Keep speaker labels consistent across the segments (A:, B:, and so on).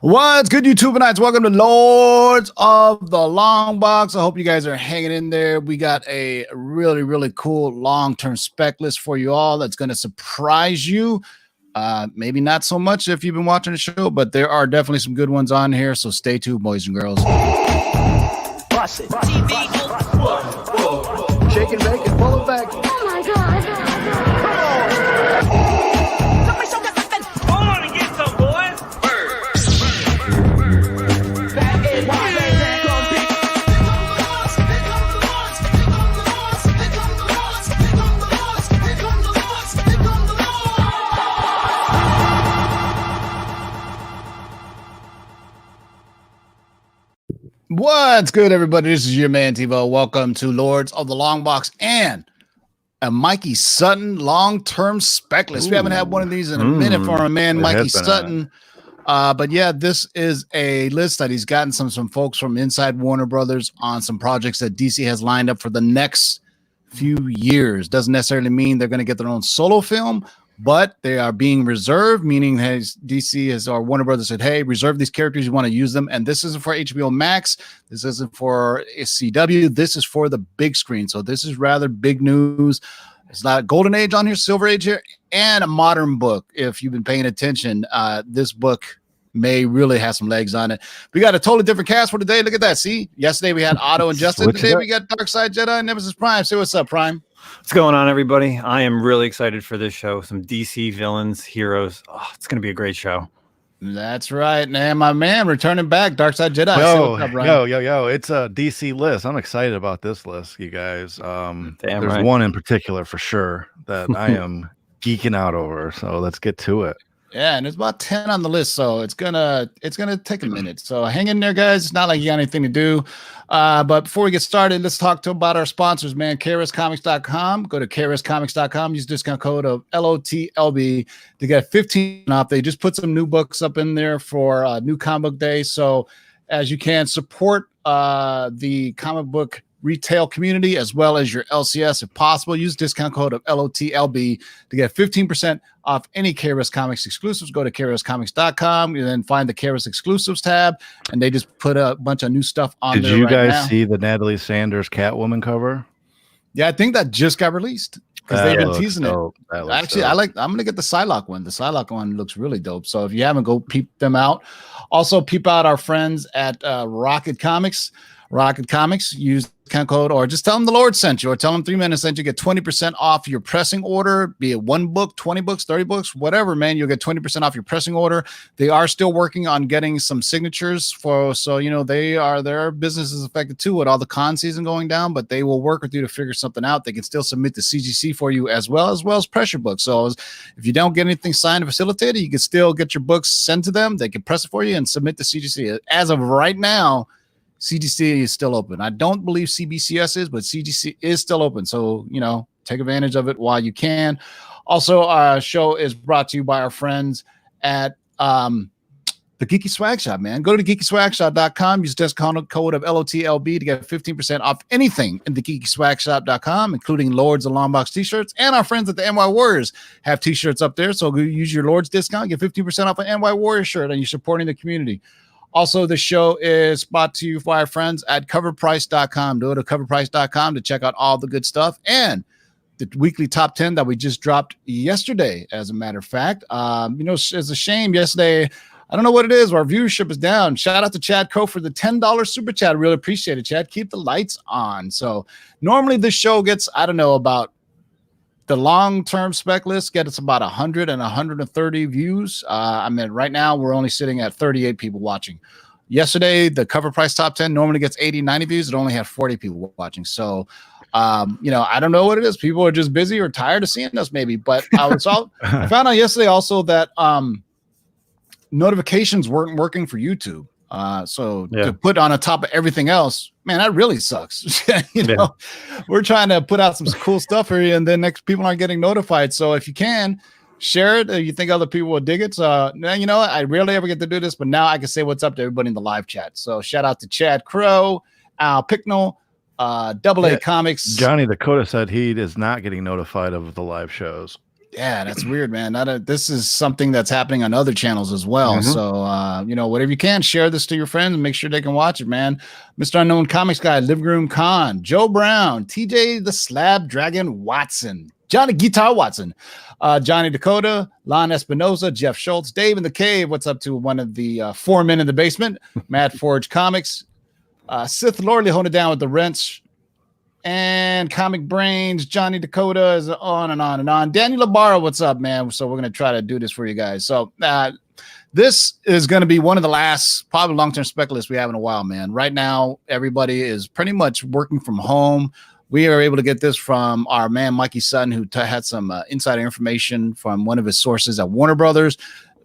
A: What's good, YouTube nights? Welcome to Lords of the Long Box. I hope you guys are hanging in there. We got a really cool long-term spec list for you all that's going to surprise you. Maybe not so much if you've been watching the show, but there are definitely some good ones on here. So stay tuned, boys and girls.
B: Bust it. Shake and bake and pull it back.
C: Oh my God.
D: Hold on and get some, boys.
B: That is why they gonna be.
A: What's good, everybody? This is your man, TiVo. Welcome to Lords of the Long Box and a Mikey Sutton long-term spec list. We haven't had one of these in a minute for our man, Mikey Sutton. But yeah, this is a list that he's gotten some folks from inside Warner Brothers on some projects that DC has lined up for the next few years. Doesn't necessarily mean they're going to get their own solo film, but they are being reserved, meaning DC has, or Warner Brothers said, hey, reserve these characters, you want to use them. And this isn't for HBO Max. This isn't for CW. This is for the big screen. So this is rather big news. It's not a golden age on here, silver age here, and a modern book. If you've been paying attention, this book may really have some legs on it. We got a totally different cast for today. Look at that. See, yesterday we had Otto and Justin. Today we got Darkseid Jedi and Nemesis Prime. Say what's up, Prime.
E: What's going on, everybody? I am really excited for this show. Some DC villains, heroes. Oh, it's going to be a great show.
A: That's right, man. My man returning back, Darkseid Jedi.
F: Yo. It's a DC list. I'm excited about this list, you guys. There's one in particular for sure that I am geeking out over. So let's get to it.
A: Yeah, and there's about 10 on the list, so it's gonna take a minute. So hang in there, guys. It's not like you got anything to do. But before we get started, let's talk about our sponsors, man. KRScomics.com. Go to KRScomics.com. Use discount code of LOTLB to get 15% off. They just put some new books up in there for New Comic Book Day. So as you can support the comic book retail community as well as your LCS if possible. Use discount code of LOTLB to get 15% off any KRS Comics exclusives. Go to KRScomics.com and then find the KRS exclusives tab, and they just put a bunch of new stuff on there.
F: Did you guys see the Natalie Sanders Catwoman cover?
A: Yeah, I think that just got released because they've been teasing
F: dope.
A: it. Actually, I'm gonna get the Psylocke one. The Psylocke one looks really dope. So if you haven't, go peep them out. Also, peep out our friends at Rocket Comics. Rocket Comics, use discount code or just tell them the Lord sent you, or tell them 3 minutes sent you. Get 20% off your pressing order, be it 1 book, 20 books, 30 books, whatever, man. You'll get 20% off your pressing order. They are still working on getting some signatures so you know their business is affected too with all the con season going down, but they will work with you to figure something out. They can still submit the CGC for you as well as pressure books. So if you don't get anything signed and facilitated, you can still get your books sent to them. They can press it for you and submit the CGC. As of right now, CGC is still open. I don't believe CBCS is, but CGC is still open. So, you know, take advantage of it while you can. Also, our show is brought to you by our friends at the Geeky Swag Shop, man. Go to geekyswagshop.com. Use discount code of LOTLB to get 15% off anything in the geekyswagshop.com, including Lords of Long Box t-shirts. And our friends at the NY Warriors have t-shirts up there. So go use your Lords discount, get 15% off an NY Warrior shirt, and you're supporting the community. Also, the show is brought to you by our friends at coverprice.com. Go to coverprice.com to check out all the good stuff and the weekly top 10 that we just dropped yesterday, as a matter of fact. You know, it's a shame yesterday. I don't know what it is. Our viewership is down. Shout out to Chad Coe for the $10 super chat. Really appreciate it, Chad. Keep the lights on. So normally this show gets, I don't know, about the long-term spec list gets about 100 and 130 views. I mean, right now we're only sitting at 38 people watching. Yesterday, the cover price top 10 normally gets 80, 90 views. It only had 40 people watching. So, you know, I don't know what it is. People are just busy or tired of seeing us maybe. But I found out yesterday also that notifications weren't working for YouTube. To put on a top of everything else, man, that really sucks. You know, we're trying to put out some cool stuff for you, and then next people aren't getting notified. So if you can share it, you think other people will dig it. So you know, I rarely ever get to do this, but now I can say what's up to everybody in the live chat. So shout out to Chad Crow, Al Picknell, AA Comics.
F: Johnny Dakota said he is not getting notified of the live shows.
A: Yeah, that's weird, man. This is something that's happening on other channels as well. So, whatever you can, share this to your friends and make sure they can watch it, man. Mr. Unknown Comics Guy, Living Room Con, Joe Brown, TJ the Slab Dragon Watson, Johnny Guitar Watson, Johnny Dakota, Lon Espinoza, Jeff Schultz, Dave in the Cave. What's up to one of the 4 men in the basement? Matt Forge Comics, Sith Lordly holding it down with the rents. And Comic Brains, Johnny Dakota is on and on and on. Daniel Labarra, what's up, man? So we're going to try to do this for you guys. So this is going to be one of the last probably long-term spec lists we have in a while, man. Right now, everybody is pretty much working from home. We are able to get this from our man, Mikey Sutton, who had some insider information from one of his sources at Warner Brothers.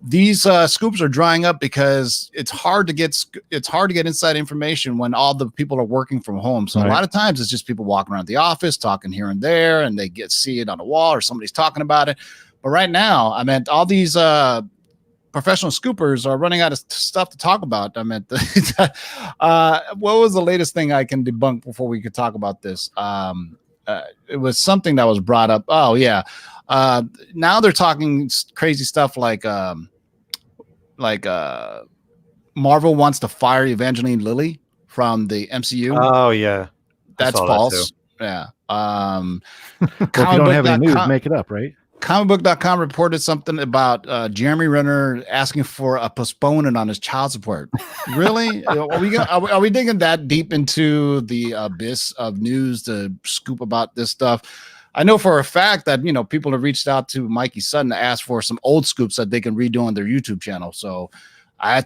A: These scoops are drying up because it's hard to get inside information when all the people are working from home. So a lot of times it's just people walking around the office, talking here and there, and they see it on a wall or somebody's talking about it. But right now, I meant all these professional scoopers are running out of stuff to talk about. I meant what was the latest thing I can debunk before we could talk about this? It was something that was brought up. Oh yeah. Now they're talking crazy stuff like Marvel wants to fire Evangeline Lilly from the MCU.
E: Oh yeah,
A: that's false. Yeah.
F: Well, if you don't have any news, make it up, right?
A: Comicbook.com reported something about Jeremy Renner asking for a postponement on his child support. Really? Are we digging that deep into the abyss of news to scoop about this stuff? I know for a fact that, people have reached out to Mikey Sutton to ask for some old scoops that they can redo on their YouTube channel. So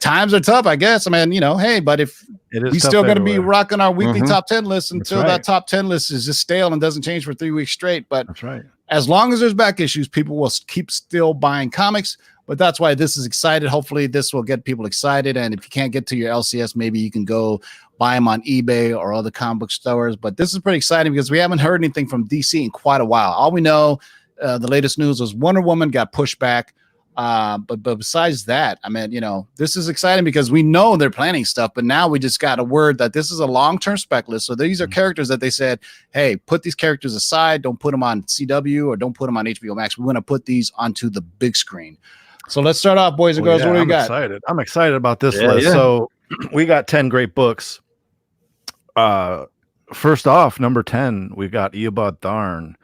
A: times are tough, I guess. I mean, hey, but if we still going to be rocking our weekly top 10 list until that top 10 list is just stale and doesn't change for 3 weeks straight. But
F: that's right.
A: As long as there's back issues, people will keep still buying comics. But that's why this is excited. Hopefully this will get people excited. And if you can't get to your LCS, maybe you can go buy them on eBay or other comic book stores. But this is pretty exciting because we haven't heard anything from DC in quite a while. All we know, the latest news was Wonder Woman got pushed back. But besides that, I mean, this is exciting because we know they're planning stuff, but now we just got a word that this is a long-term spec list. So these are characters that they said, hey, put these characters aside. Don't put them on CW or don't put them on HBO Max. We want to put these onto the big screen. So let's start off, boys and girls. What do we got?
F: I'm excited about this list. Yeah. So we got 10 great books. First off, number 10, we've got Eobard Thawne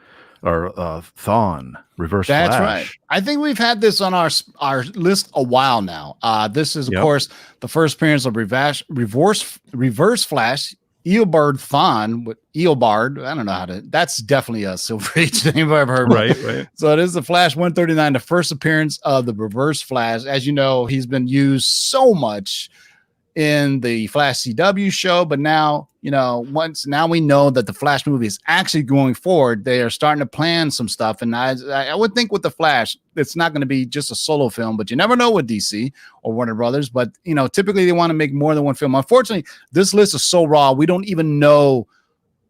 F: or Thawne, Reverse Flash.
A: That's right. I think we've had this on our list a while now. This is, of course, the first appearance of Reverse Flash, Eobard Thawne. With Eobard, I don't know how to. That's definitely a Silver Age name I've ever heard.
F: Right.
A: So it is the Flash 139, the first appearance of the Reverse Flash. As you know, he's been used so much in the Flash CW show, but now now we know that the Flash movie is actually going forward. They are starting to plan some stuff, and I would think with the Flash, it's not going to be just a solo film, but you never know with DC or Warner Brothers. But typically they want to make more than one film. Unfortunately, this list is so raw, we don't even know.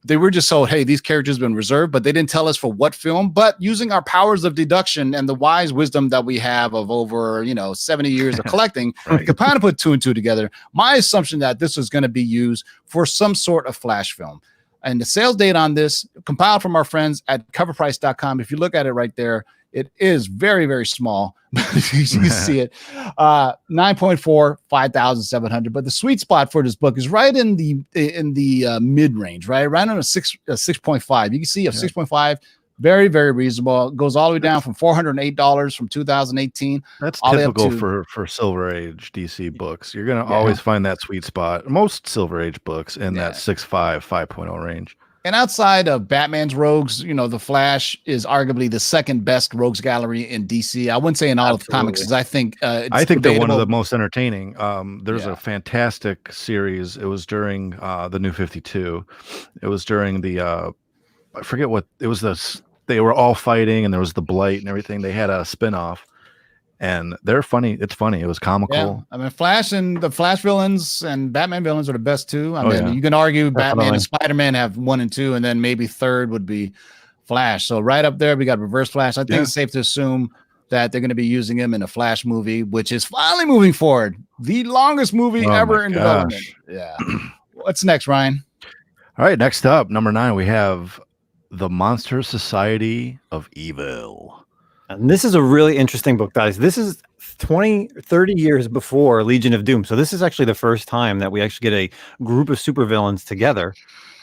A: They were just told, hey, these characters have been reserved, but they didn't tell us for what film. But using our powers of deduction and the wise wisdom that we have of over 70 years of collecting, we could kind of put 2 and 2 together. My assumption that this is going to be used for some sort of Flash film. And the sales date on this, compiled from our friends at coverprice.com. If you look at it right there, it is very, very small. You can see it. 9.4, 5,700. But the sweet spot for this book is right in the mid range, right on a 6.5. You can see a 6.5. Very, very reasonable. It goes all the way down from $408 from 2018.
F: That's typical for Silver Age DC books. You're going to always find that sweet spot. Most Silver Age books in that 6.5, 5.0 range.
A: And outside of Batman's rogues, the Flash is arguably the second best rogues gallery in DC. I wouldn't say in all of the comics, because I think
F: they're one of the most entertaining. There's a fantastic series. It was during the New 52. It was during the I forget what it was. They were all fighting, and there was the Blight and everything. They had a spinoff. And they're funny. It's funny. It was comical.
A: Yeah. I mean, Flash and the Flash villains and Batman villains are the best too. I mean, you can argue Batman and Spider-Man have 1 and 2, and then maybe third would be Flash. So right up there, we got Reverse Flash. I think it's safe to assume that they're going to be using him in a Flash movie, which is finally moving forward. The longest movie ever in development. Yeah. What's next, Ryan?
F: All right. Next up, number 9, we have The Monster Society of Evil.
E: And this is a really interesting book, guys. This is 30 years before Legion of Doom. So this is actually the first time that we actually get a group of supervillains together.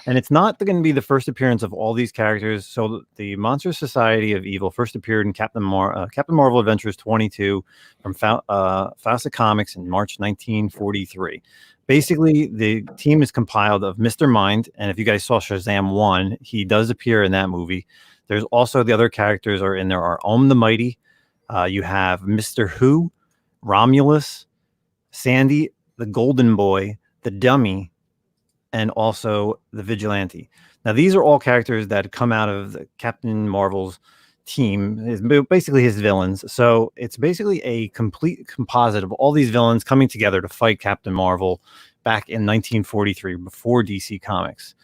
E: And it's not going to be the first appearance of all these characters. So the Monster Society of Evil first appeared in Captain Marvel Adventures 22 from Fawcett Comics in March 1943. Basically, the team is compiled of Mr. Mind. And if you guys saw Shazam 1, he does appear in that movie. There's also the other characters are in there are the Mighty. You have Mr. Who, Romulus, Sandy, the Golden Boy, the Dummy, and also the Vigilante. Now, these are all characters that come out of the Captain Marvel's team, basically his villains. So it's basically a complete composite of all these villains coming together to fight Captain Marvel back in 1943 before DC Comics.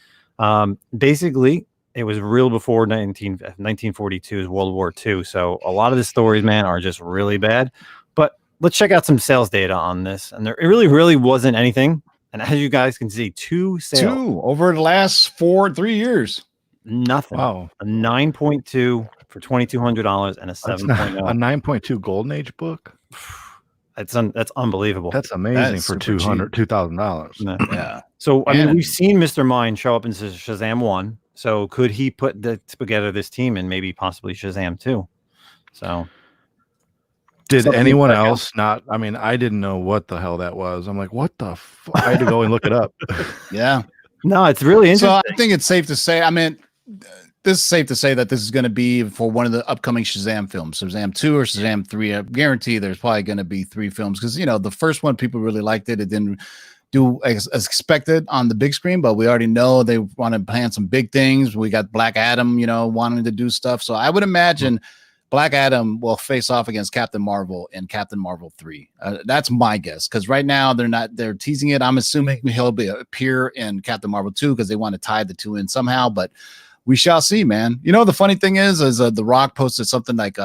E: Basically, it was real before 1942 is World War II. So a lot of the stories, man, are just really bad. But let's check out some sales data on this. And there really wasn't anything. And as you guys can see, two
A: over the last 3 years.
E: Nothing.
F: Wow.
E: A 9.2 for $2,200 and a 7.0.
F: A 9.2 Golden Age book.
E: That's unbelievable.
F: That's amazing for $2,000.
E: Yeah. So I mean, we've seen Mr. Mind show up in Shazam 1. So could he put together this team and maybe possibly Shazam 2? So
F: did anyone else not? I mean, I didn't know what the hell that was. I'm like, what the fuck? I had to go and look it up.
A: Yeah.
E: No, it's really interesting.
A: So I think it's safe to say, I mean, this is safe to say that this is going to be for one of the upcoming Shazam films, Shazam 2 or Shazam 3. I guarantee there's probably going to be 3 films because, you know, the first one, people really liked it. It didn't do as expected on the big screen, but we already know they want to plan some big things. We got Black Adam, you know, wanting to do stuff. So I would imagine Black Adam will face off against Captain Marvel in Captain Marvel 3. That's my guess, because right now they're teasing it. I'm assuming he'll appear in Captain Marvel 2 because they want to tie the two in somehow, but we shall see, man. You know, the funny thing is The Rock posted something like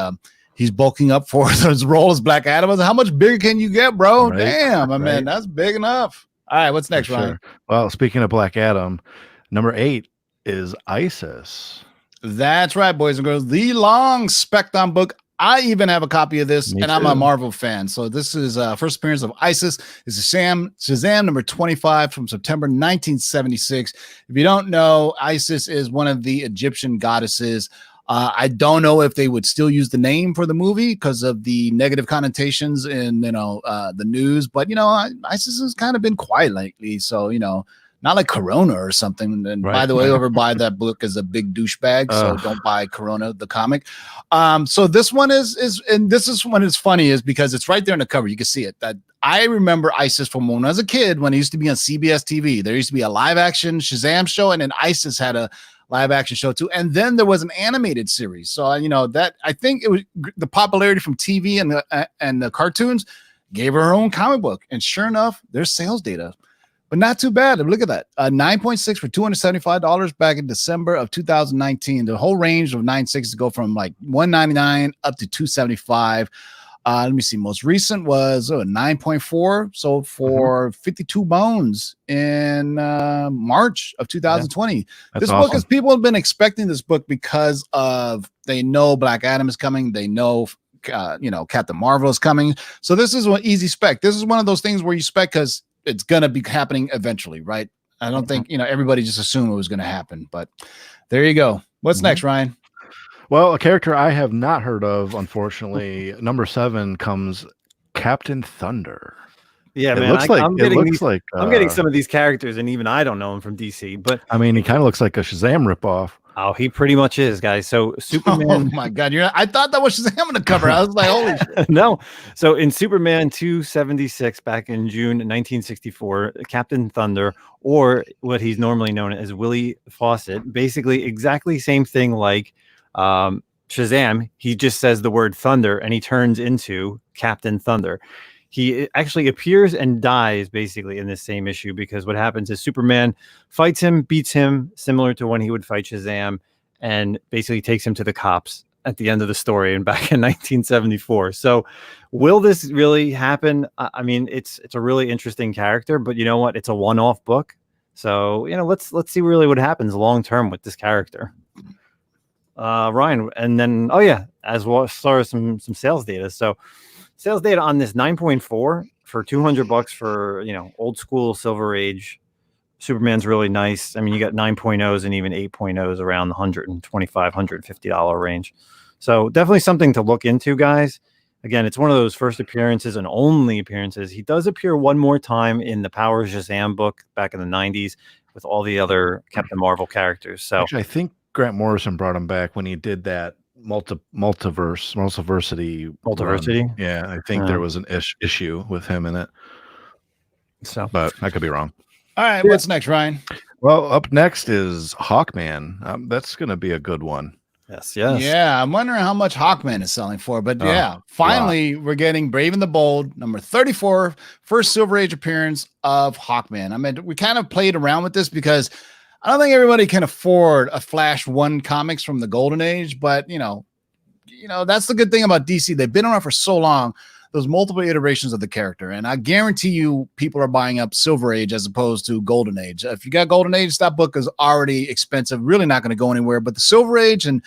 A: he's bulking up for his role as Black Adam. How much bigger can you get, bro? Right, damn, I mean, that's big enough. All right, what's next, Ryan?
F: Well, speaking of Black Adam, number 8 is ISIS.
A: That's right, boys and girls. The long Spec book. I even have a copy of this, and I'm a Marvel fan. So this is first appearance of ISIS. It's Shazam number 25 from September 1976. If you don't know, ISIS is one of the Egyptian goddesses. I don't know if they would still use the name for the movie because of the negative connotations in, the news. But, ISIS has kind of been quiet lately. So, not like Corona or something. And by the way, over by that book is a big douchebag. So don't buy Corona, the comic. So this one and this is when it's funny is because it's right there in the cover. You can see it. That I remember ISIS from when I was a kid, when it used to be on CBS TV. There used to be a live action Shazam show, and then ISIS had a live action show too. And then there was an animated series. So, that I think it was the popularity from TV and the cartoons gave her own comic book. And sure enough, there's sales data. But not too bad. Look at that. 9.6 for $275 back in December of 2019. The whole range of 9.6 to go from like $199 up to $275. Let me see. Most recent was 9.4. So for 52 bones in March of 2020. Yeah. This book is, people have been expecting this book because of they know Black Adam is coming. They know Captain Marvel is coming. So this is an easy spec. This is one of those things where you spec because it's going to be happening eventually, right? I don't think, everybody just assumed it was going to happen, but there you go. What's next, Ryan?
F: Well, a character I have not heard of, unfortunately. Number 7 comes Captain Thunder.
E: Yeah, man. I'm getting some of these characters, and even I don't know him from DC. But
F: I mean, he kind of looks like a Shazam ripoff.
E: Oh, he pretty much is, guys. So Superman.
A: Oh my God, I thought that was Shazam on the cover. I was like, holy shit.
E: No. So in Superman 276 back in June 1964, Captain Thunder, or what he's normally known as Willie Fawcett, basically exactly same thing like Shazam. He just says the word thunder, and he turns into Captain Thunder. He actually appears and dies basically in this same issue because what happens is Superman fights him, beats him, similar to when he would fight Shazam, and basically takes him to the cops at the end of the story and back in 1974. So will this really happen? I mean, it's a really interesting character, but you know what? It's a one-off book. So, let's see really what happens long-term with this character. Ryan, and then as well as some sales data. So sales data on this 9.4 for $200 for old school Silver Age. Superman's really nice. I mean, you got 9.0s and even 8.0s around the $125, $150 range. So definitely something to look into, guys. Again, it's one of those first appearances and only appearances. He does appear one more time in the Power of Shazam book back in the 90s with all the other Captain Marvel characters. So
F: actually, I think Grant Morrison brought him back when he did that multiversity.
E: Multiversity?
F: Yeah, I think there was an issue with him in it.
E: So,
F: but I could be wrong.
A: All right, what's next, Ryan?
F: Well, up next is Hawkman. That's going to be a good one.
E: Yes.
A: Yeah, I'm wondering how much Hawkman is selling for. But finally, we're getting Brave and the Bold, number 34, first Silver Age appearance of Hawkman. I mean, we kind of played around with this because I don't think everybody can afford a Flash 1 comics from the Golden Age. But, that's the good thing about DC. They've been around for so long. Those multiple iterations of the character. And I guarantee you people are buying up Silver Age as opposed to Golden Age. If you got Golden Age, that book is already expensive, really not going to go anywhere. But the Silver Age and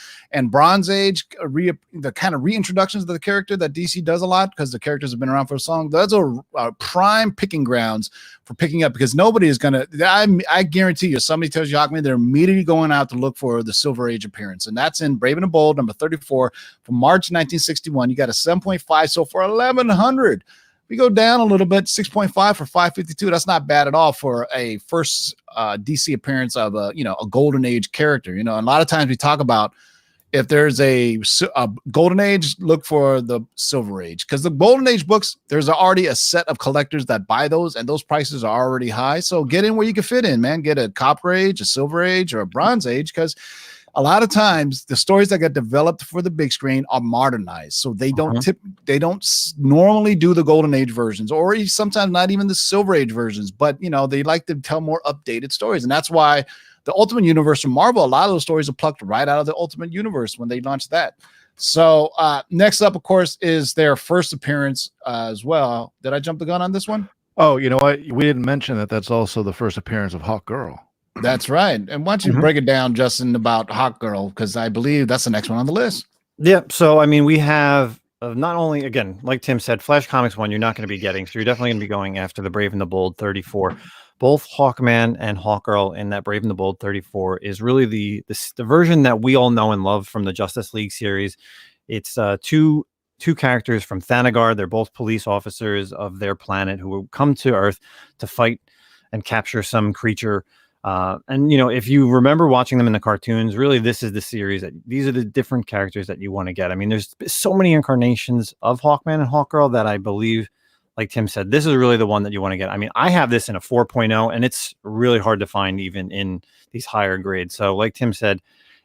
A: Bronze Age, the kind of reintroductions of the character that DC does a lot because the characters have been around for so long, those are prime picking grounds for picking up because nobody is going to, I guarantee you, somebody tells you Hawkman, they're immediately going out to look for the Silver Age appearance. And that's in Brave and the Bold, number 34 from March 1961. You got a 7.5, so for 1100. We go down a little bit, 6.5 for 552. That's not bad at all for a first DC appearance of a Golden Age character. And a lot of times we talk about if there's a Golden Age, look for the Silver Age because the Golden Age books, there's already a set of collectors that buy those and those prices are already high. So get in where you can fit in, man. Get a Copper Age, a Silver Age, or a Bronze Age because a lot of times the stories that get developed for the big screen are modernized. So they don't normally do the Golden Age versions or sometimes not even the Silver Age versions, but they like to tell more updated stories. And that's why the Ultimate Universe from Marvel, a lot of those stories are plucked right out of the Ultimate Universe when they launched that. So next up, of course, is their first appearance as well. Did I jump the gun on this one?
F: Oh, you know what? We didn't mention that that's also the first appearance of Hawkgirl.
A: That's right. And why don't you break it down, Justin, about Hawkgirl, because I believe that's the next one on the list.
E: Yeah. So, I mean, we have not only, again, like Tim said, Flash Comics 1, you're not going to be getting. So you're definitely going to be going after the Brave and the Bold 34. Both Hawkman and Hawkgirl in that Brave and the Bold 34 is really the version that we all know and love from the Justice League series. It's two characters from Thanagar. They're both police officers of their planet who come to Earth to fight and capture some creature. And if you remember watching them in the cartoons, really this is the series that these are the different characters that you want to get. I mean, there's so many incarnations of Hawkman and Hawkgirl that I believe, like Tim said, this is really the one that you want to get. I mean, I have this in a 4.0 and it's really hard to find even in these higher grades. So like Tim said,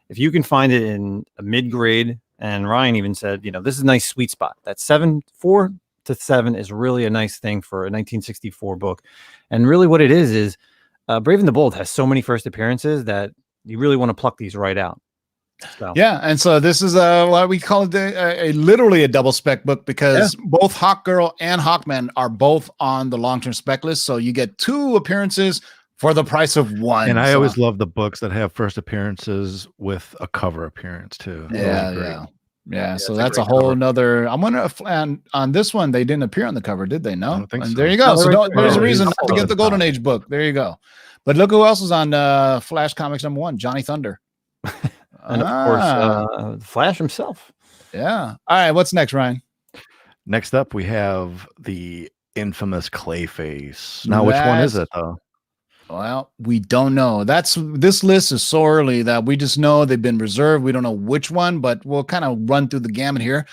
E: if you can find it in a mid-grade, and Ryan even said, this is a nice sweet spot. That 4 to 7 is really a nice thing for a 1964 book. And really what it is Brave and the Bold has so many first appearances that you really want to pluck these right out. So.
A: Yeah, and so this is what we call it literally a double spec book because both Hawkgirl and Hawkman are both on the long-term spec list. So you get 2 appearances for the price of 1.
F: And I always love the books that have first appearances with a cover appearance too.
A: Yeah. So that's a whole nother. I wonder if on this one they didn't appear on the cover, did they? No.
F: I don't think so.
A: There you go. So there's a reason not to get the Golden Age book. There you go. But look who else is on Flash Comics number 1, Johnny Thunder.
E: And of course, Flash himself.
A: Yeah. All right. What's next, Ryan?
F: Next up, we have the infamous Clayface. Now, which one is it, though?
A: Well, we don't know. This list is so early that we just know they've been reserved. We don't know which one, but we'll kind of run through the gamut here.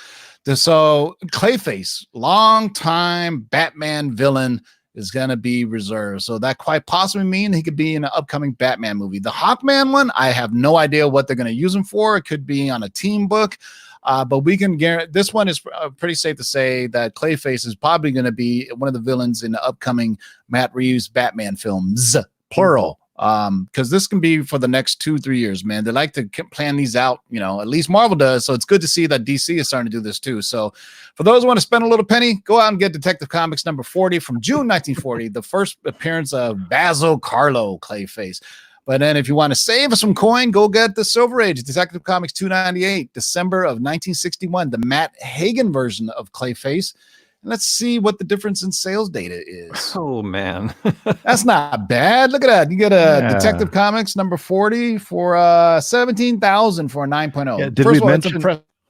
A: So Clayface, long-time Batman villain, is going to be reserved. So that quite possibly means he could be in an upcoming Batman movie. The Hawkman one, I have no idea what they're going to use him for. It could be on a team book. But we can guarantee this one is pretty safe to say that Clayface is probably going to be one of the villains in the upcoming Matt Reeves Batman films, plural. Because this can be for the next 2-3 years, man. They like to plan these out, at least Marvel does. So it's good to see that DC is starting to do this too. So for those who want to spend a little penny, go out and get Detective Comics number 40 from June 1940, the first appearance of Basil Carlo Clayface. But then if you want to save some coin, go get the Silver Age, Detective Comics 298, December of 1961, the Matt Hagen version of Clayface. And let's see what the difference in sales data is.
E: Oh man.
A: That's not bad. Look at that. You get a Detective Comics number 40 for 17,000 for a 9.0.
F: Yeah,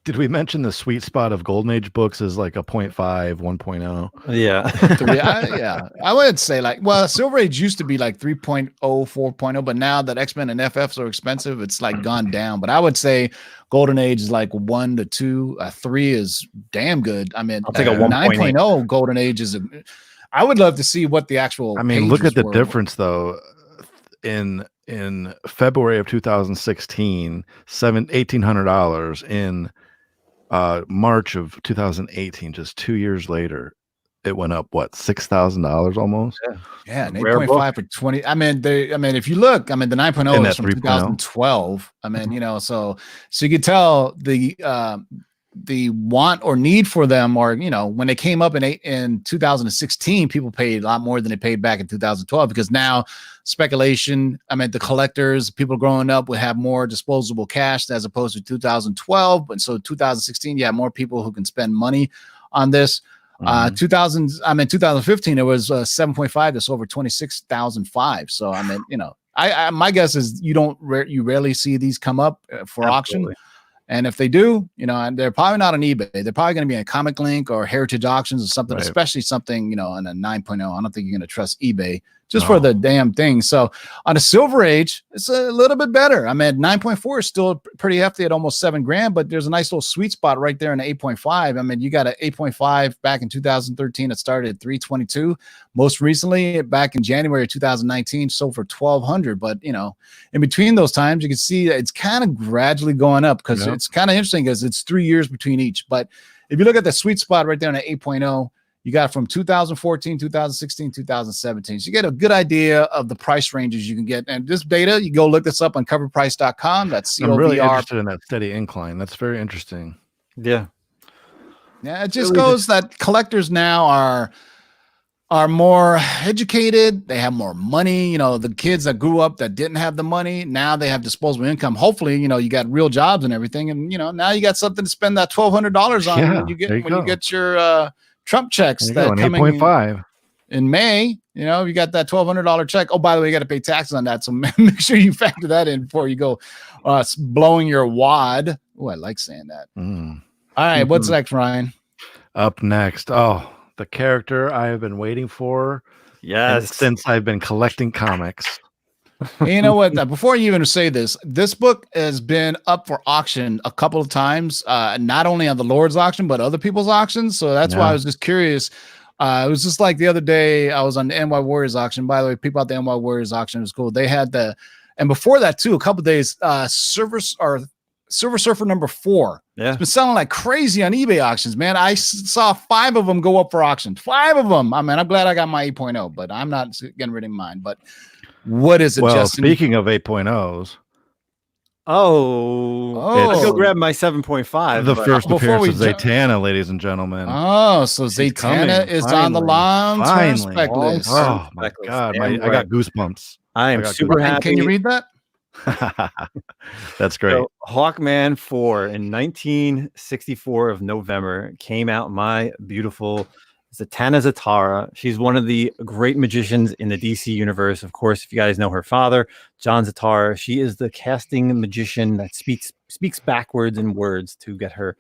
F: did we mention the sweet spot of Golden Age books is like a 0.5, 1.0?
E: Yeah.
A: I would say Silver Age used to be like 3.0, 4.0, but now that X-Men and FFs are expensive, it's like gone down. But I would say Golden Age is like 1 to 2. 3 is damn good. I mean,
E: I'll take a
A: 9.0 Golden Age is I would love to see what the actual.
F: I mean, look at the difference though. In February of 2016, $1,800. In March of 2018, just 2 years later, it went up $6,000 almost.
A: Yeah, an 8.5 for 20. I mean, if you look, the 9.0 is from 2012. I mean, so you could tell the want or need for them, or when they came up in 2016, people paid a lot more than they paid back in 2012, because now speculation, the collectors, people growing up would have more disposable cash as opposed to 2012. And so 2016, you have more people who can spend money on this. 2015, it was 7.5. That's over 26,005. So my guess is you rarely see these come up for auction. And if they do, and they're probably not on eBay, they're probably going to be on Comic Link or Heritage Auctions or something, right. Especially something, on a 9.0. I don't think you're going to trust eBay just for the damn thing. So on a Silver Age, it's a little bit better. 9.4 is still pretty hefty at almost $7,000, but there's a nice little sweet spot right there in the 8.5. You got an 8.5 back in 2013. It started at $322. Most recently, back in January of 2019, sold for $1,200. But, in between those times, you can see that it's kind of gradually going up, because it's kind of interesting because it's 3 years between each. But if you look at the sweet spot right there in the 8.0, you got from 2014, 2016, 2017. So you get a good idea of the price ranges you can get. And this data, you go look this up on coverprice.com. That's COVR.
F: I'm really interested in that steady incline. That's very interesting.
E: Yeah.
A: Yeah, it just goes that collectors now are more educated. They have more money. The kids that grew up that didn't have the money, now they have disposable income. Hopefully, you got real jobs and everything. And, now you got something to spend that $1,200 on when you get your Trump checks that coming 8.5 in May. You got that $1,200 check. Oh, by the way, you got to pay taxes on that, so make sure you factor that in before you go blowing your wad. Oh, I like saying that. All right, what's next, Ryan?
F: Up next, the character I have been waiting for, since I've been collecting comics.
A: You know what? Before you even say this book has been up for auction a couple of times, not only on the Lord's auction, but other people's auctions. So that's why I was just curious. It was just like the other day, I was on the NY Warriors auction. By the way, people at the NY Warriors auction, it was cool. They had and before that too, a couple of days, Silver Surfer number 4. Yeah. It's been selling like crazy on eBay auctions, man. I saw 5 of them go up for auction. 5 of them. I'm glad I got my 8.0, but I'm not getting rid of mine. But what is it, Justin?
F: Speaking of 8.0s.
E: Let's go grab my 7.5.
F: The first appearance of Zatanna, ladies and gentlemen.
A: Oh, so Zatanna is on the long-term spec list.
F: Oh, my God. I got goosebumps.
E: I am super happy.
A: Can you read that?
F: That's great.
E: So, Hawkman 4 in 1964 of November came out. My beautiful Zatanna. She's one of the great magicians in the DC universe. Of course, if you guys know her father, John Zatanna, she is the casting magician that speaks backwards in words to get her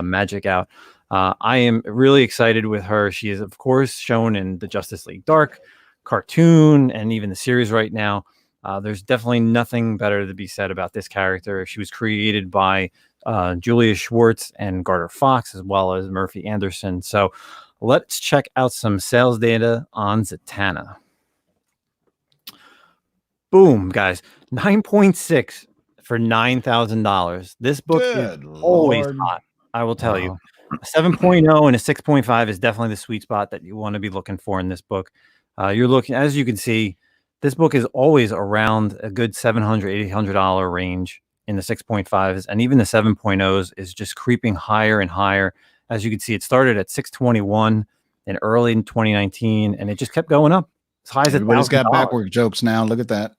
E: magic out. I am really excited with her. She is, of course, shown in the Justice League Dark cartoon and even the series right now. There's definitely nothing better to be said about this character. She was created by Julia Schwartz and Gardner Fox, as well as Murphy Anderson. So let's check out some sales data on Zatanna. Boom, guys. 9.6 for $9,000. This book is always hot, I will tell you. A 7.0 and a 6.5 is definitely the sweet spot that you want to be looking for in this book. You're looking, as you can see, this book is always around a good $700, $800 range in the 6.5s, and even the 7.0s is just creeping higher and higher. As you can see, it started at $621 in early in 2019, and it just kept going up. as high as
A: Everybody's got
E: $1,000.
A: backward jokes now. Look at that.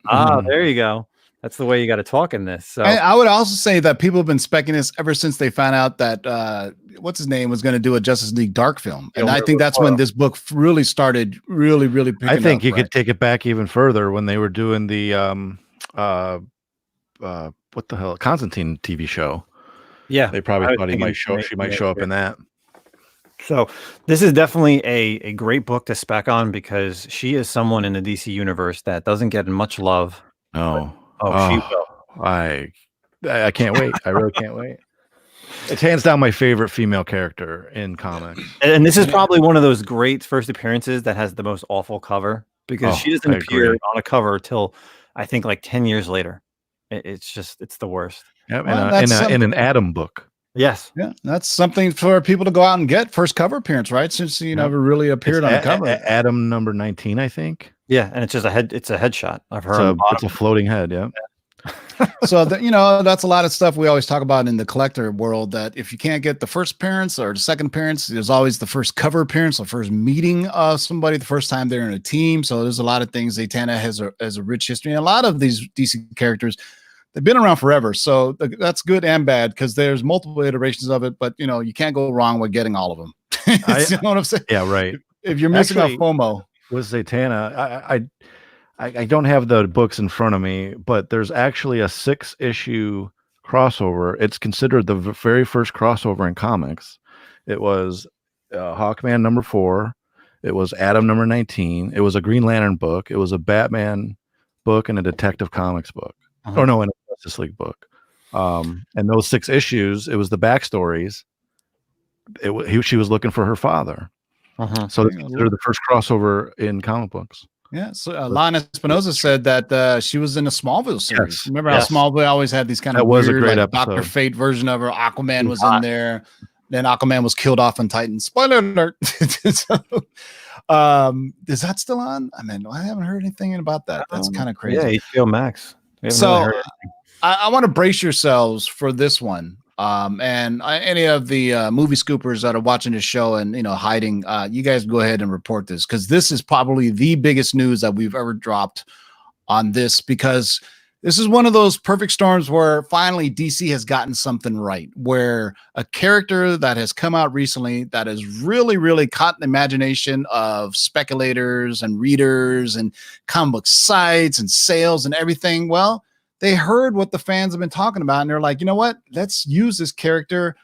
E: There you go. That's the way you got to talk in this. So
A: I would also say that people have been specking this ever since they found out that what's his name was going to do a Justice League Dark film, and I think that's when this book really started really picking up.
F: I think you could take it back even further when they were doing the what the hell, Constantine TV show.
E: Yeah,
F: they probably thought she might show up in that.
E: So this is definitely a great book to spec on because she is someone in the DC universe that doesn't get much love.
F: No.
E: She will.
F: I can't wait. I really can't wait. It's hands down my favorite female character in comics.
E: And this is probably one of those great first appearances that has the most awful cover because she doesn't appear on a cover till I think like 10 years later. It's the worst.
F: Yeah, in an Atom book.
E: Yes.
A: Yeah, that's something for people to go out and get. First cover appearance, right? Since you never really appeared on the cover.
F: Atom number 19, I think.
E: Yeah, and it's just it's a headshot of her.
F: It's a floating head, yeah.
A: So that's a lot of stuff we always talk about in the collector world, that if you can't get the first appearance or the second appearance, there's always the first cover appearance, the first meeting of somebody, the first time they're in a team. So there's a lot of things. Zatanna has a rich history, and a lot of these DC characters, they've been around forever. So that's good and bad because there's multiple iterations of it, but you can't go wrong with getting all of them. You know what I'm saying?
F: Yeah, right.
A: If you're missing a FOMO.
F: With Zatanna, I don't have the books in front of me, but there's actually a 6-issue crossover. It's considered the very first crossover in comics. It was Hawkman number 4. It was Atom number 19. It was a Green Lantern book. It was a Batman book and a Detective Comics book. Or no, and a Justice League book. And those 6 issues, it was the backstories. She was looking for her father. So it's considered the first crossover in comic books.
A: Yeah. So Lana Espinosa said that she was in a Smallville series. Yes. Remember how Smallville always had these kind of weird,
F: a great
A: like, Dr. Fate version of her. Aquaman was in there. Then Aquaman was killed off on Titan. Spoiler alert. So, is that still on? I mean, I haven't heard anything about that. That's kind of crazy.
E: Yeah, HBO Max.
A: So really I want to brace yourselves for this one. And any of the movie scoopers that are watching this show and hiding, you guys go ahead and report this, because this is probably the biggest news that we've ever dropped on this, because this is one of those perfect storms where finally DC has gotten something right, where a character that has come out recently that has really caught the imagination of speculators and readers and comic book sites and sales and everything. Well, they heard what the fans have been talking about, and they're like, you know what? Let's use this character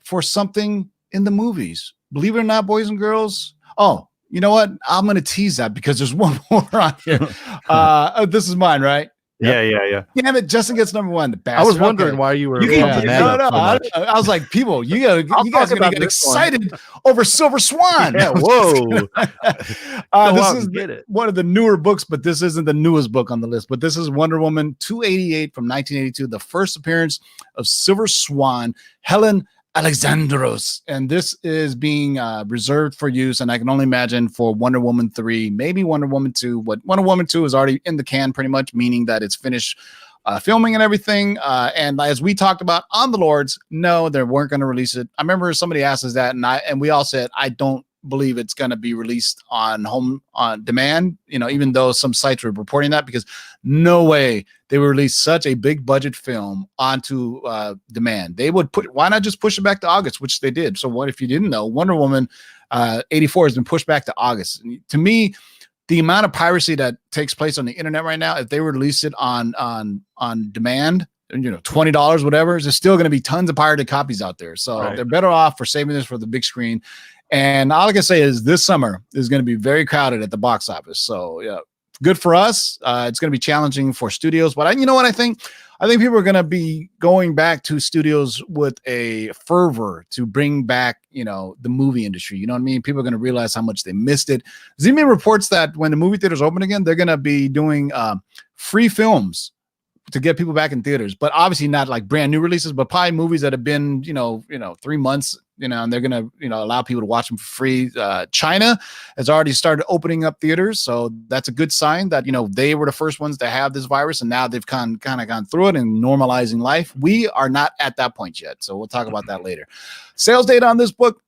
A: for something in the movies. Believe it or not, boys and girls. Oh, you know what? I'm going to tease that because there's one more on here. This is mine, right?
E: Yeah.
A: Damn it, Justin gets number 1. The bastard.
F: I was wondering why you were.
A: I was like, people, you guys are going to get excited over Silver Swan.
F: Yeah, whoa.
A: This is one of the newer books, but this isn't the newest book on the list. But this is Wonder Woman 288 from 1982, the first appearance of Silver Swan, Helen Alexandros, and this is being reserved for use, and I can only imagine for Wonder Woman 3, maybe Wonder Woman 2. But Wonder Woman 2 is already in the can pretty much, meaning that it's finished filming and everything. And as we talked about on the Lords, no, they weren't going to release it. I remember somebody asked us that, and we all said, I don't believe it's going to be released on demand, even though some sites were reporting that, because no way they would release such a big budget film onto demand. They would why not just push it back to August, which they did. So what if you didn't know, Wonder Woman 84 has been pushed back to August. And to me, the amount of piracy that takes place on the internet right now, if they were to release it on demand, $20, whatever, there's still going to be tons of pirated copies out there. So they're better off for saving this for the big screen. And all I can say is this summer is going to be very crowded at the box office. So yeah, good for us. It's going to be challenging for studios, but you know what I think? I think people are going to be going back to studios with a fervor to bring back, the movie industry. You know what I mean? People are going to realize how much they missed it. Zemi reports that when the movie theaters open again, they're going to be doing free films to get people back in theaters, but obviously not like brand new releases, but probably movies that have been, 3 months, and they're going to, allow people to watch them for free. China has already started opening up theaters. So that's a good sign that, they were the first ones to have this virus, and now they've kind of gone through it and normalizing life. We are not at that point yet. So we'll talk about that later. Sales data on this book,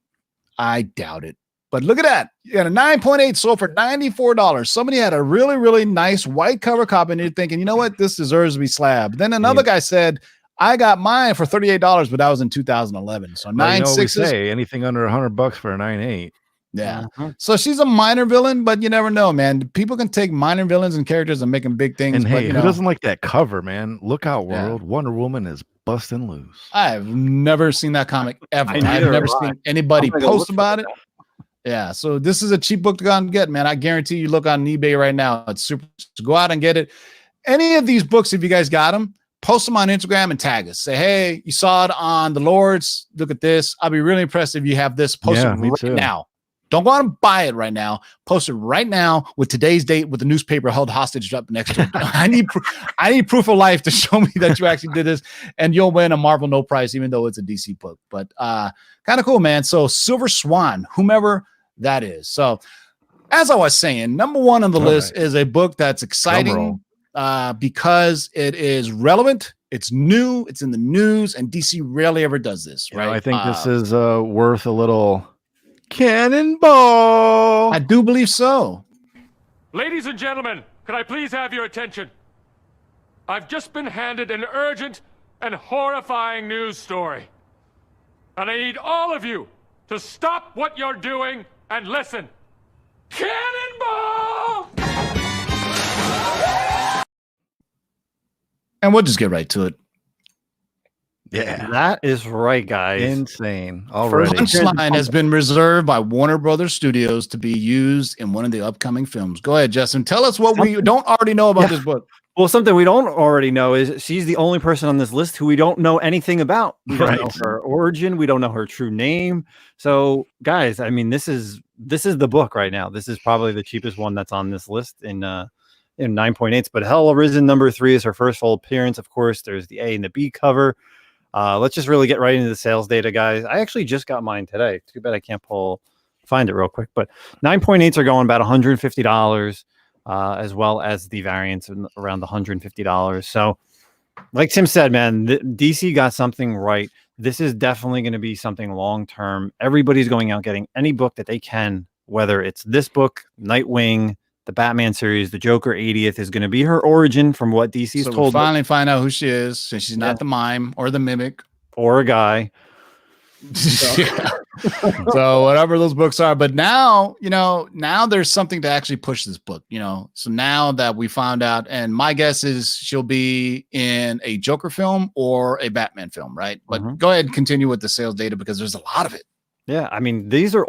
A: I doubt it. But look at that. You got a 9.8 sold for $94. Somebody had a really, really nice white cover copy and you're thinking, you know what? This deserves to be slabbed. Then another guy said, I got mine for $38, but that was in 2011. So
F: Well, you know what we
A: 9.6
F: say, anything under $100 for a 9.8.
A: Yeah. So she's a minor villain, but you never know, man. People can take minor villains and characters and make them big things.
F: And
A: but,
F: hey,
A: you
F: who
A: know,
F: doesn't like that cover, man? Look Out World. Wonder Woman is busting loose.
A: I've never seen that comic ever. I've
E: neither
A: never
E: have I.
A: seen anybody
E: I'm gonna go
A: post
E: look
A: about
E: for
A: it. Yeah. So this is a cheap book to go out and get, man. I guarantee you look on eBay right now. It's super. So go out and get it. Any of these books, if you guys got them, post them on Instagram and tag us. Say, hey, you saw it on the Lords. Look at this. I'll be really impressed if you have this. Post it right now. Don't go out and buy it right now. Post it right now with today's date with the newspaper held hostage up next to it. I need proof of life to show me that you actually did this, and you'll win a Marvel No Price, even though it's a DC book. But kind of cool, man. So Silver Swan, whomever that is. So as I was saying, number one on the list is a book that's exciting because it is relevant. It's new. It's in the news, and DC rarely ever does this, right?
F: You know, I think this is worth a little cannonball.
A: I do believe so.
C: Ladies and gentlemen, can I please have your attention? I've just been handed an urgent and horrifying news story. And I need all of you to stop what you're doing and listen. Cannonball!
A: And we'll just get right to it.
F: Yeah,
E: that is right, guys.
F: Insane. Already.
A: Punchline has been reserved by Warner Brothers Studios to be used in one of the upcoming films. Go ahead, Justin. Tell us what we don't already know about this book.
E: Well, something we don't already know is she's the only person on this list who we don't know anything about. We don't know her origin. We don't know her true name. So, guys, I mean, this is the book right now. This is probably the cheapest one that's on this list in 9.8s. But Hell Arisen #3 is her first full appearance. Of course, there's the A and the B cover. Let's just really get right into the sales data, guys. I actually just got mine today. Too bad I can't find it real quick. But 9.8s are going about $150, as well as the variants around the $150. So, like Tim said, man, DC got something right. This is definitely going to be something long term. Everybody's going out getting any book that they can, whether it's this book, Nightwing, the Batman series, the Joker 80th is going to be her origin from what DC's
A: so
E: told.
A: We'll finally find out who she is, since she's not the mime or the mimic
E: or a guy.
A: So whatever those books are, but now there's something to actually push this book. So now that we found out, and my guess is she'll be in a Joker film or a Batman film, right? But go ahead and continue with the sales data because there's a lot of it.
E: Yeah, I mean, there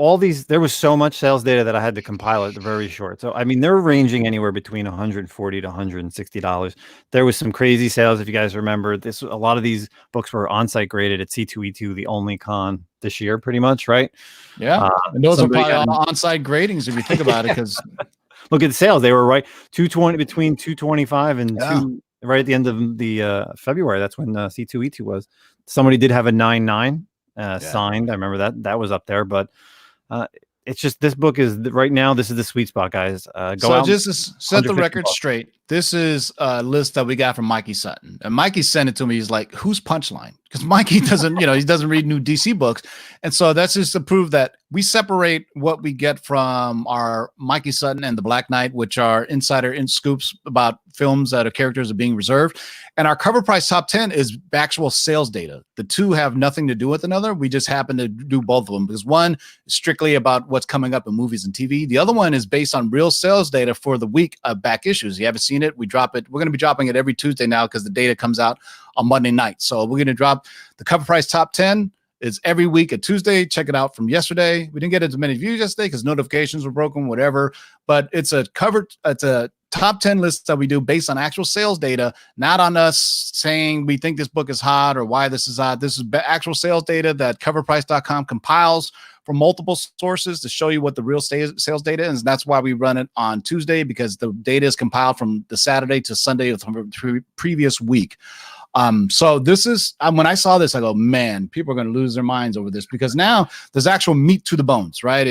E: was so much sales data that I had to compile it very short. So, I mean, they're ranging anywhere between $140 to $160. There was some crazy sales, if you guys remember. A lot of these books were on-site graded at C2E2, the only con this year, pretty much, right?
A: Yeah, and those are probably all on-site gradings if you think about it, because
E: look at the sales. They were right 220 between 225 and right at the end of the February. That's when C2E2 was. Somebody did have a 9.9. Signed. I remember that was up there, but it's just this book is right now. This is the sweet spot, guys. Go out.
A: Just to set the record straight, this is a list that we got from Mikey Sutton, and Mikey sent it to me. He's like, "Who's Punchline?" Because Mikey doesn't, he doesn't read new DC books, and so that's just to prove that we separate what we get from our Mikey Sutton and the Black Knight, which are insider scoops about films that are characters are being reserved, and our cover price top 10 is actual sales data. The two have nothing to do with another. We just happen to do both of them because one is strictly about what's coming up in movies and TV. The other one is based on real sales data for the week of back issues. You haven't seen it? We drop it. We're going to be dropping it every Tuesday now because the data comes out on Monday night. So we're going to drop the cover price top 10. It's every week at Tuesday. Check it out from yesterday. We didn't get as many views yesterday because notifications were broken, whatever. But it's a top 10 list that we do based on actual sales data, not on us saying we think this book is hot or why this is hot. This is actual sales data that coverprice.com compiles from multiple sources to show you what the real sales data is. And that's why we run it on Tuesday, because the data is compiled from the Saturday to Sunday of the previous week. So this is, when I saw this, I go, man, people are going to lose their minds over this, because now there's actual meat to the bones, right?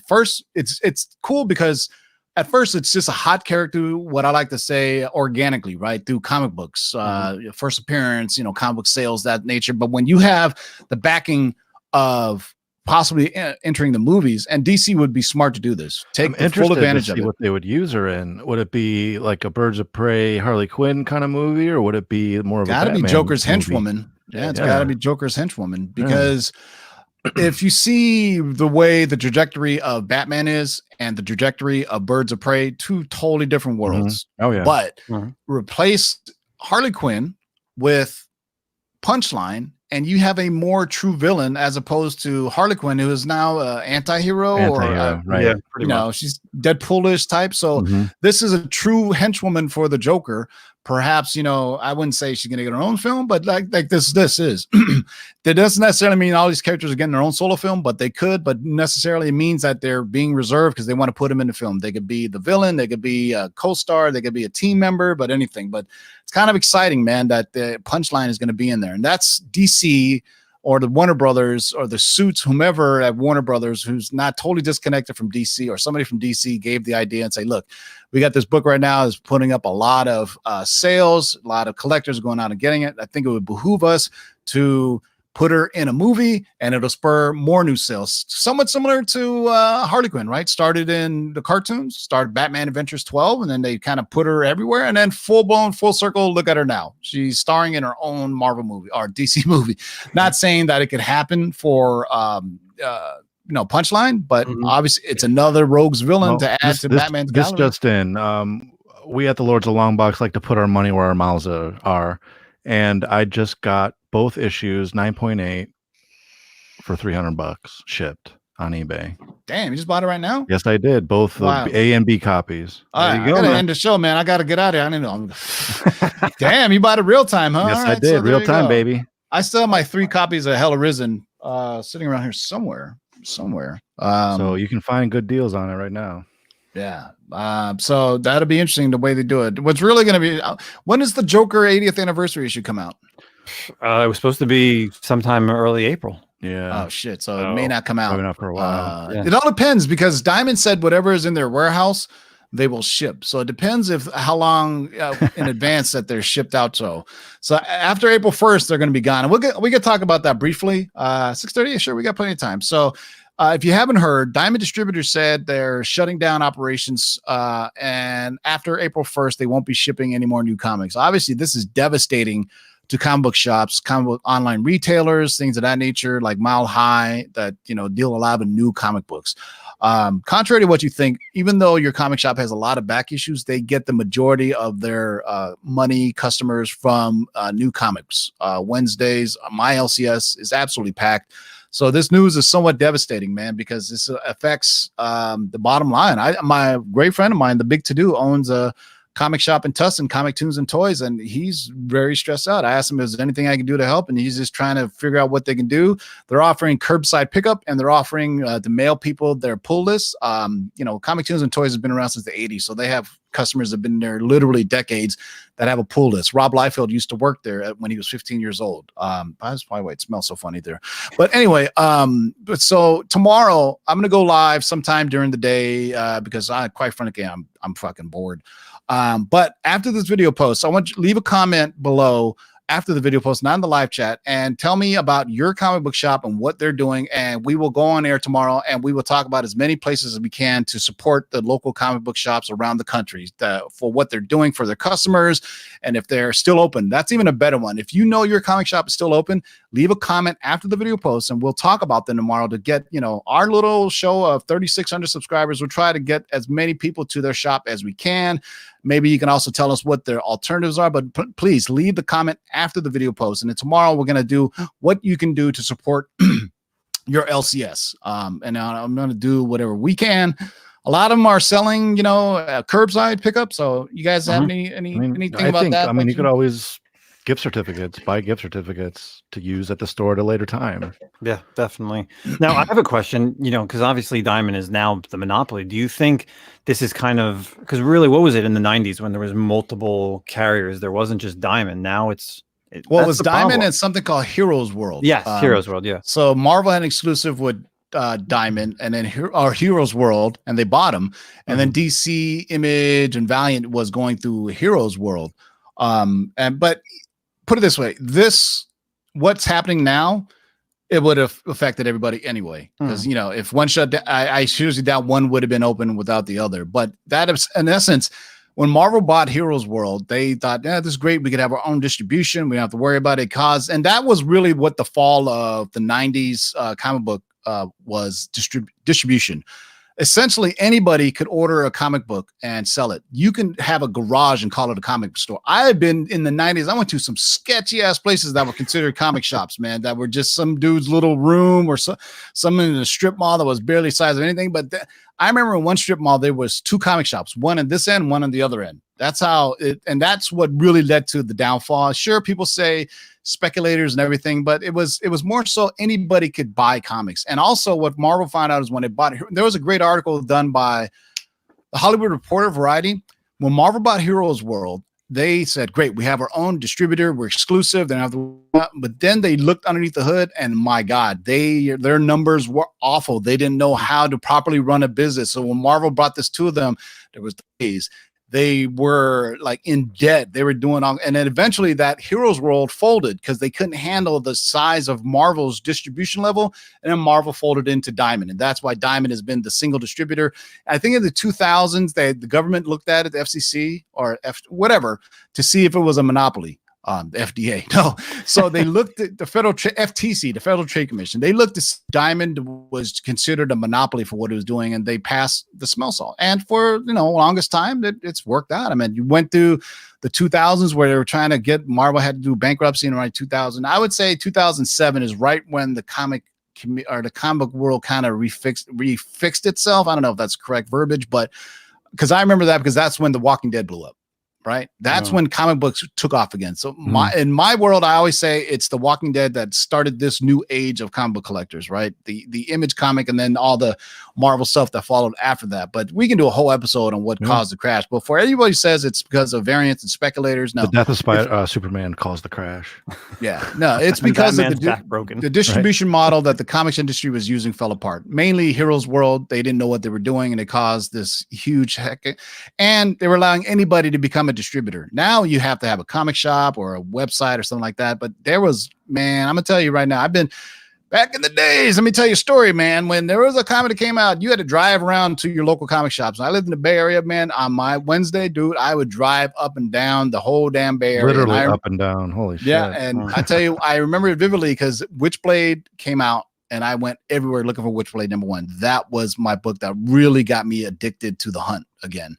A: First it's cool because at first it's just a hot character, what I like to say, organically, right? Through comic books, first appearance, comic book sales, that nature. But when you have the backing of possibly entering the movies, and DC would be smart to do this. Take the full advantage of it.
F: What they would use her in? Would it be like a Birds of Prey, Harley Quinn kind of movie, or would it be more of a
A: Gotta be
F: Batman
A: Joker's
F: movie?
A: henchwoman. Yeah, it's gotta be Joker's henchwoman because if you see the way the trajectory of Batman is and the trajectory of Birds of Prey, two totally different worlds.
F: Oh yeah,
A: but replace Harley Quinn with Punchline, and you have a more true villain as opposed to Harley Quinn, who is now an anti-hero,
F: right?
E: Yeah,
A: you know, she's Deadpoolish type. So this is a true henchwoman for the Joker. Perhaps, you know, I wouldn't say she's gonna get her own film, but like this is that doesn't necessarily mean all these characters are getting their own solo film, but they could, but necessarily it means that they're being reserved because they want to put them in the film. They could be the villain, they could be a co-star, they could be a team member, but anything. But it's kind of exciting, man, that the Punchline is going to be in there, and that's DC or the Warner Brothers or the Suits, whomever at Warner Brothers, who's not totally disconnected from DC, or somebody from DC gave the idea and say, look, we got this book right now is putting up a lot of sales, a lot of collectors going out and getting it. I think it would behoove us to put her in a movie, and it'll spur more new sales. Somewhat similar to Harley Quinn, right? Started in the cartoons, started Batman Adventures 12, and then they kind of put her everywhere, and then full-blown, full circle, look at her now. She's starring in her own Marvel movie or DC movie. Not saying that it could happen for you know, Punchline, but obviously it's another rogues villain to add to Batman's gallery.
F: Just in, we at the Lords of Longbox like to put our money where our mouths are, and I just got both issues 9.8 for $300 shipped on eBay.
A: Damn, you just bought it right now?
F: Yes, I did. Both the A and B copies.
A: All right, I gotta end the show, man. I gotta get out of here. I didn't know. Damn, you bought it real time, huh?
F: Yes, I did. So real time, baby.
A: I still have my 3 copies of Hell Arisen sitting around here somewhere. So
F: you can find good deals on it right now.
A: Yeah. So that'll be interesting the way they do it. What's really going to be, when does the Joker 80th anniversary issue come out?
E: It was supposed to be sometime early April.
F: Yeah.
A: Oh shit. So it may not come out.
F: Probably not for a while.
A: It all depends, because Diamond said whatever is in their warehouse, they will ship. So it depends how long in advance that they're shipped out. So after April 1st, they're going to be gone. And we can talk about that briefly. 6:30. Sure. We got plenty of time. So if you haven't heard, Diamond Distributors said they're shutting down operations, and after April 1st, they won't be shipping any more new comics. Obviously, this is devastating to comic book shops, comic book online retailers, things of that nature, like Mile High, that, you know, deal a lot of new comic books. Contrary to what you think, even though your comic shop has a lot of back issues, they get the majority of their money customers from new comics. Wednesdays, my LCS is absolutely packed. So this news is somewhat devastating, man, because this affects the bottom line. My great friend of mine, the Big To Do, owns a comic shop in Tustin, Comic Tunes and Toys, and he's very stressed out. I asked him if there's anything I can do to help, and he's just trying to figure out what they can do. They're offering curbside pickup, and they're offering to mail people their pull lists. You know, Comic Tunes and Toys has been around since the 80s, so they have customers that have been there literally decades that have a pull list. Rob Liefeld used to work there when he was 15 years old. That's probably why it smells so funny there. But anyway, but so tomorrow I'm going to go live sometime during the day because quite frankly, I'm fucking bored. But after this video post, I want you to leave a comment below after the video post, not in the live chat, and tell me about your comic book shop and what they're doing. And we will go on air tomorrow, and we will talk about as many places as we can to support the local comic book shops around the country for what they're doing for their customers. And if they're still open, that's even a better one. If you know your comic shop is still open, leave a comment after the video post, and we'll talk about them tomorrow to get, you know, our little show of 3,600 subscribers. We'll try to get as many people to their shop as we can. Maybe you can also tell us what their alternatives are, but please leave the comment after the video post. And then tomorrow we're going to do what you can do to support your LCS. And I'm going to do whatever we can. A lot of them are selling, you know, curbside pickup. So you guys have anything about that?
F: I mean, you could always buy gift certificates to use at the store at a later time.
E: Yeah, definitely. Now I have a question, you know, because obviously Diamond is now the monopoly. Do you think this is kind of, because really, what was it in the 90s when there was multiple carriers? There wasn't just Diamond. Now it
A: was Diamond and something called Heroes World.
E: Yes, Heroes World. Yeah.
A: So Marvel had an exclusive with Diamond and then Heroes World, and they bought them. And then DC, Image, and Valiant was going through Heroes World. But put it this way, what's happening now it would have affected everybody anyway. Because you know, if one shut down, I seriously doubt one would have been open without the other. But that is, in essence, when Marvel bought Heroes World, they thought, yeah, this is great. We could have our own distribution. We don't have to worry about it. And that was really what the fall of the 90s comic book was, distribution. Essentially, anybody could order a comic book and sell it. You can have a garage and call it a comic store. I have been in the 90s. I went to some sketchy ass places that were considered comic shops, man, that were just some dude's little room or some in a strip mall that was barely the size of anything. But I remember in one strip mall, there was 2 comic shops, one at this end, one on the other end. That's how it, and that's what really led to the downfall. Sure, people say speculators and everything, but it was more so anybody could buy comics. And also what Marvel found out is when they bought it, there was a great article done by the Hollywood Reporter, Variety. When Marvel bought Heroes World, they said, great, we have our own distributor, we're exclusive, they don't have to, but then they looked underneath the hood and my God, their numbers were awful. They didn't know how to properly run a business. So when Marvel brought this to them, there was days they were like in debt. They were doing all, and then eventually that Heroes World folded because they couldn't handle the size of Marvel's distribution level. And then Marvel folded into Diamond. And that's why Diamond has been the single distributor. I think in the 2000s, the government looked at it, the FCC or whatever, to see if it was a monopoly. The FDA. No. So they looked at the FTC, the Federal Trade Commission. They looked at Diamond was considered a monopoly for what it was doing, and they passed the smell salt. And for, longest time, it's worked out. I mean, you went through the 2000s where they were trying to get Marvel had to do bankruptcy in around 2000. I would say 2007 is right when the comic world kind of refixed itself. I don't know if that's correct verbiage, but because I remember that because that's when The Walking Dead blew up. Right. That's when comic books took off again. So in my world, I always say it's The Walking Dead that started this new age of comic book collectors, right? The Image comic and then all the Marvel stuff that followed after that. But we can do a whole episode on what caused the crash. But for everybody says it's because of variants and speculators. No,
F: the death of Superman caused the crash.
A: Yeah, no, it's because of the distribution model that the comics industry was using fell apart. Mainly Heroes World. They didn't know what they were doing and it caused this huge heck. And they were allowing anybody to become a distributor. Now you have to have a comic shop or a website or something like that. But there was, man, I'm gonna tell you right now, I've been back in the days. Let me tell you a story, man. When there was a comic that came out, you had to drive around to your local comic shops. I lived in the Bay Area, man. On my Wednesday, dude, I would drive up and down the whole damn Bay Area.
F: Literally up and down. Holy shit.
A: Yeah, and I tell you, I remember it vividly because Witchblade came out and I went everywhere looking for Witchblade #1. That was my book that really got me addicted to the hunt again.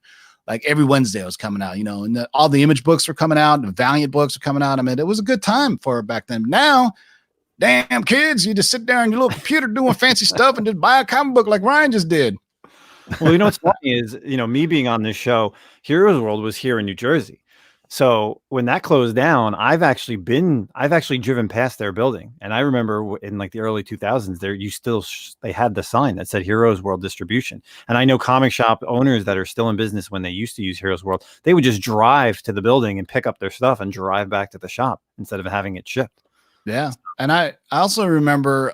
A: Like every Wednesday it was coming out, and all the Image books were coming out, the Valiant books were coming out. I mean, it was a good time for back then. Now, damn kids, you just sit there on your little computer doing fancy stuff and just buy a comic book like Ryan just did.
E: Well, what's funny is, me being on this show, Heroes World was here in New Jersey. So when that closed down, I've actually driven past their building. And I remember in like the early 2000s they had the sign that said Heroes World Distribution. And I know comic shop owners that are still in business when they used to use Heroes World, they would just drive to the building and pick up their stuff and drive back to the shop instead of having it shipped.
A: Yeah. And I also remember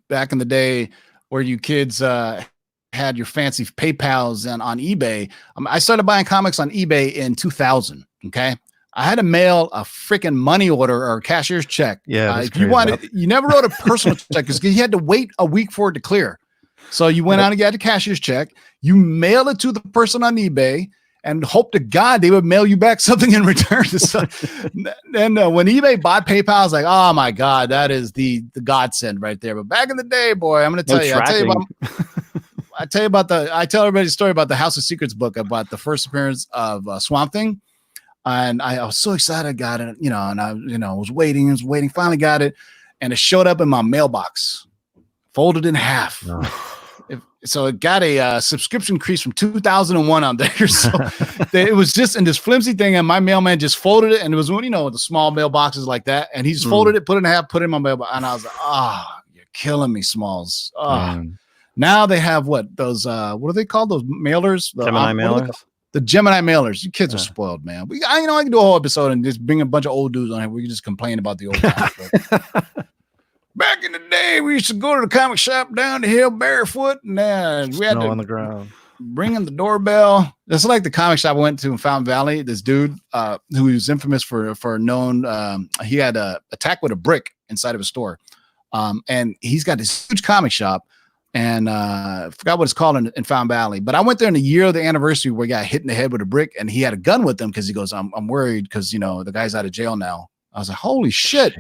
A: back in the day where you kids had your fancy PayPals and on eBay. I started buying comics on eBay in 2000. Okay. I had to mail a freaking money order or a cashier's check.
F: Yeah.
A: If you never wrote a personal check because you had to wait a week for it to clear. So you went out and got a cashier's check. You mail it to the person on eBay and hope to God they would mail you back something in return. And when eBay bought PayPal, I was like, oh my God, that is the godsend right there. But back in the day, boy, I'm going to tell you, I tell everybody the story about the House of Secrets book about the first appearance of Swamp Thing. And I was so excited I got it, and I was waiting, finally got it. And it showed up in my mailbox, folded in half. So it got a subscription increase from 2001 on there. So it was just in this flimsy thing. And my mailman just folded it. And it was when, the small mailboxes like that. And he just folded it, put it in half, put it in my mailbox. And I was like, you're killing me, Smalls. Now they have those, what are they called? Those mailers?
E: Gemini mailers?
A: The Gemini mailers. You kids are spoiled, man. I can do a whole episode and just bring a bunch of old dudes on here. We can just complain about the old times. Back in the day, we used to go to the comic shop down the hill barefoot, and we had to
F: on the ground.
A: Bring in the doorbell. It's like the comic shop I went to in Fountain Valley. This dude, who was infamous for known, he had a attack with a brick inside of a store. And he's got this huge comic shop. And I forgot what it's called in Fountain Valley. But I went there in the year of the anniversary where he got hit in the head with a brick, and he had a gun with him because he goes, I'm worried because, the guy's out of jail now. I was like, holy shit.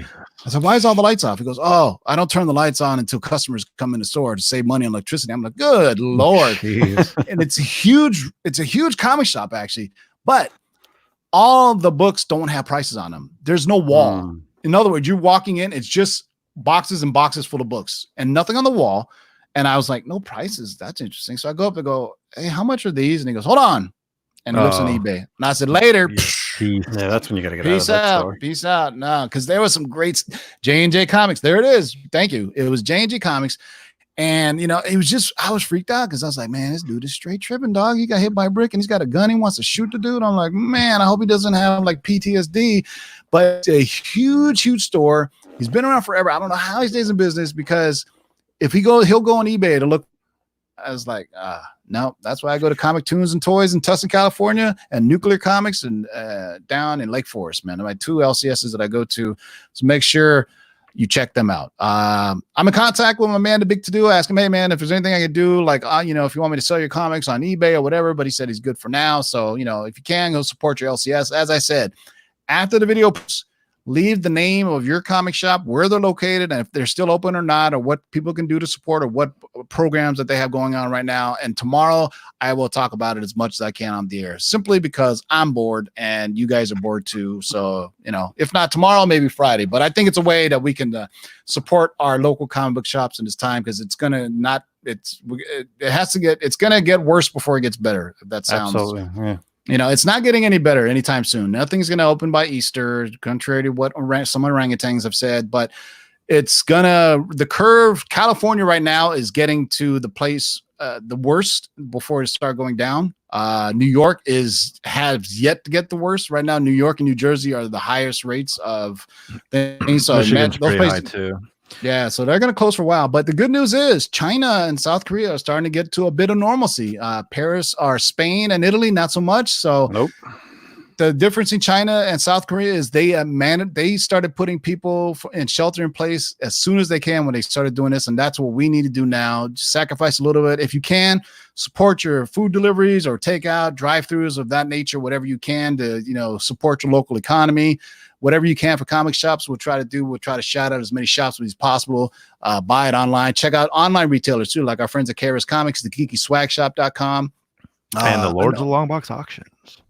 A: I said, why is all the lights off? He goes, oh, I don't turn the lights on until customers come in the store to save money on electricity. I'm like, good Lord. And it's a huge comic shop, actually. But all the books don't have prices on them. There's no wall. In other words, you're walking in, it's just boxes and boxes full of books and nothing on the wall. And I was like, no prices. That's interesting. So I go up and go, hey, how much are these? And he goes, hold on. And he looks on eBay. And I said, later.
E: Yeah, that's when you got to get
A: Peace
E: out of that
A: out.
E: store.
A: Peace out. No, because there was some great J&J Comics. There it is. Thank you. It was J&J Comics. And, it was just, I was freaked out because I was like, man, this dude is straight tripping, dog. He got hit by a brick and he's got a gun. He wants to shoot the dude. I'm like, man, I hope he doesn't have like PTSD. But it's a huge, huge store. He's been around forever. I don't know how he stays in business because if he'll go on eBay to look. I was like, no, that's why I go to Comic Tunes and Toys in Tustin, California, and Nuclear Comics and down in Lake Forest, man. My 2 LCSs that I go to. So make sure you check them out. I'm in contact with my man, The Big To Do. Ask him, hey, man, if there's anything I could do, like, if you want me to sell your comics on eBay or whatever, but he said he's good for now. So, if you can, go support your LCS. As I said, after the video, leave the name of your comic shop, where they're located, and if they're still open or not, or what people can do to support, or what programs that they have going on right now. And tomorrow, I will talk about it as much as I can on the air, simply because I'm bored and you guys are bored too. So, if not tomorrow, maybe Friday. But I think it's a way that we can support our local comic book shops in this time, because it's going to it's going to get worse before it gets better. If that sounds
E: absolutely. Yeah.
A: It's not getting any better anytime soon. Nothing's going to open by Easter, contrary to what some orangutans have said, but the curve. California right now is getting to the place, the worst before it start going down. New York has yet to get the worst. Right now, New York and New Jersey are the highest rates of things. So
F: Michigan's
A: those
F: pretty
A: places,
F: high too.
A: yeah, so they're going to close for a while. But the good news is China and South Korea are starting to get to a bit of normalcy. Paris or Spain and Italy, not so much. So
E: nope.
A: The difference in China and South Korea is they started putting people in shelter in place as soon as they can when they started doing this. And that's what we need to do now. Sacrifice a little bit. If you can, support your food deliveries or takeout, drive-thrus of that nature, whatever you can to, support your local economy. Whatever you can for comic shops, we'll try to shout out as many shops as possible. Buy it online. Check out online retailers too, like our friends at Karis Comics, the geekyswagshop.com.
F: And the Lords of Long Box Auctions.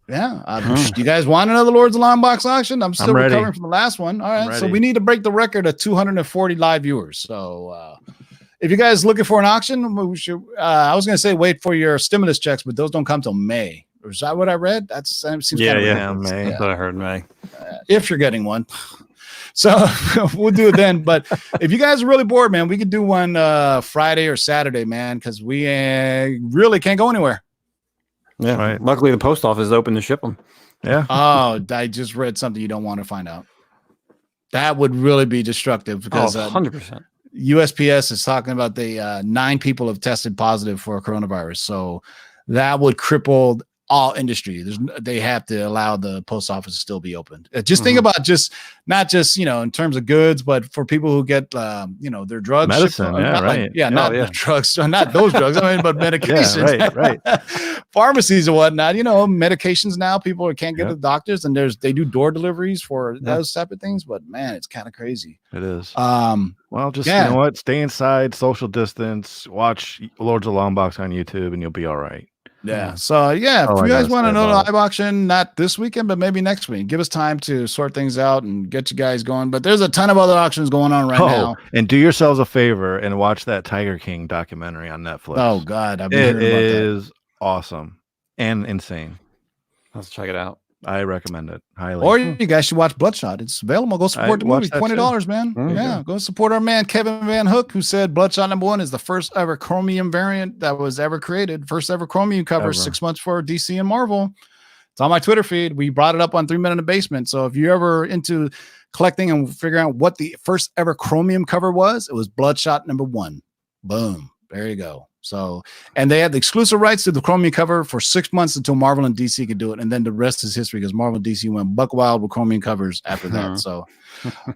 A: Yeah. You guys want another Lords of Long Box auction? I'm still recovering from the last one. All right. So we need to break the record of 240 live viewers. So if you guys looking for an auction, we should, I was going to say wait for your stimulus checks, but those don't come till May. Is that what I read? That seems
E: May.
A: That's
E: what I heard, May.
A: If you're getting one. So we'll do it then. But if you guys are really bored, man, we could do one Friday or Saturday, man, because we really can't go anywhere.
E: Yeah. Right. Luckily, the post office is open to ship them.
F: Yeah.
A: Oh, I just read something you don't want to find out. That would really be destructive because
E: 100%.
A: USPS is talking about the 9 people have tested positive for coronavirus. So that would cripple all industry. They have to allow the post office to still be open. Just think about not just in terms of goods, but for people who get their drugs,
F: medicine,
A: not drugs, not those drugs. I mean, but medications,
F: yeah, right.
A: Pharmacies and whatnot. Medications now. People can't get to the doctors, and they do door deliveries for those type of things. But man, it's kind of crazy.
F: It is. Well, just you know what? Stay inside, social distance. Watch Lords of Long Box on YouTube, and you'll be all right.
A: Yeah. So if you guys want to know the live auction, not this weekend, but maybe next week, give us time to sort things out and get you guys going. But there's a ton of other auctions going on right now.
F: And do yourselves a favor and watch that Tiger King documentary on Netflix.
A: Oh God, I've been hearing about that. It
F: is awesome and insane.
E: Let's check it out.
F: I recommend it highly.
A: Or you guys should watch Bloodshot. It's available. Go support the movie. $20, man.
E: Yeah.
A: Go support our man Kevin Van Hook, who said Bloodshot #1 is the first ever chromium variant that was ever created. First ever chromium cover, 6 months for DC and Marvel. It's on my Twitter feed. We brought it up on 3 Men in the Basement. So if you're ever into collecting and figuring out what the first ever chromium cover was, it was Bloodshot #1. Boom. There you go. So, and they had the exclusive rights to the Chromium cover for 6 months until Marvel and DC could do it. And then the rest is history because Marvel and DC went buck wild with Chromium covers after that. So,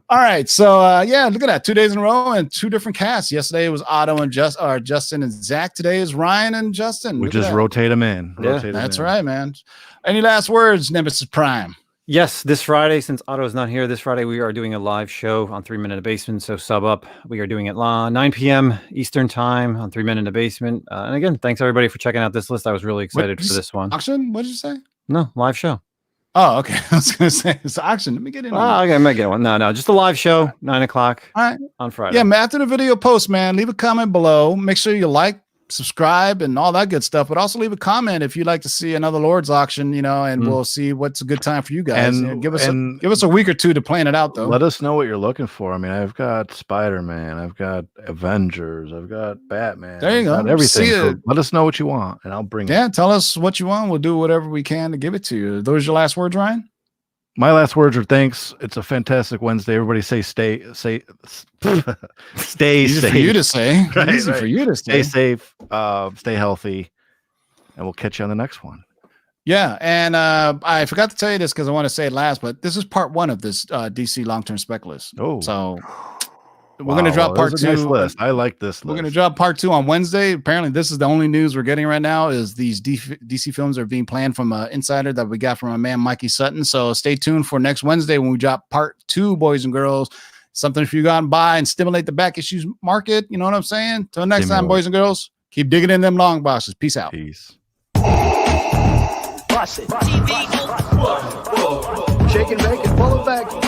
A: all right. So, yeah, look at that. 2 days in a row and 2 different casts. Yesterday it was Otto and Justin and Zach. Today is Ryan and Justin.
F: We just rotate them in.
E: Yeah,
F: Rotate 'em
A: that's
F: in.
A: right, man. Any last words, Nemesis Prime?
E: Yes, this Friday, since Otto's not here, this Friday we are doing a live show on 3 Men in the Basement. So sub up. We are doing it 9 p.m. Eastern time on 3 Men in the Basement. And again, thanks everybody for checking out this list. I was really excited for this one.
A: Auction? What did you say?
E: No, live show.
A: Oh, okay. I was going to say it's auction. Let me get in.
E: Oh, okay, I might get one. No, just a live show, 9 o'clock
A: All right.
E: on Friday.
A: Yeah, man, after the video post, man, leave a comment below. Make sure you like, subscribe, and all that good stuff. But also leave a comment if you'd like to see another Lord's auction, and we'll see what's a good time for you guys.
F: And
A: give us a week or two to plan it out, though.
F: Let us know what you're looking for. I mean, I've got Spider-Man, I've got Avengers, I've got Batman.
A: There you
F: I've
A: go.
F: got everything.
A: See
F: So
A: it.
F: let us know what you want, and I'll bring it.
A: Yeah, tell us what you want. We'll do whatever we can to give it to you. Those your last words, Ryan?
F: My last words are thanks. It's a fantastic Wednesday. Everybody stay
A: Easy
F: safe.
A: for you to say.
F: Right,
A: Easy
F: right.
A: for you to
F: Stay
A: say.
F: safe. Stay healthy, and we'll catch you on the next one.
A: Yeah, and I forgot to tell you this because I want to say it last, but this is part 1 of this DC long-term spec list.
F: Oh,
A: So we're going to drop part 2.
F: Nice list. I like this
A: We're
F: list.
A: going to drop part 2 on Wednesday. Apparently, this is the only news we're getting right now is these DC films are being planned from an insider that we got from our man, Mikey Sutton. So stay tuned for next Wednesday when we drop part 2, boys and girls. Something for you to go out and buy and stimulate the back issues market. You know what I'm saying? Till next time, boys and girls, keep digging in them long boxes. Peace out.
F: Peace.
B: Bust it. Shake and bake and pull it back.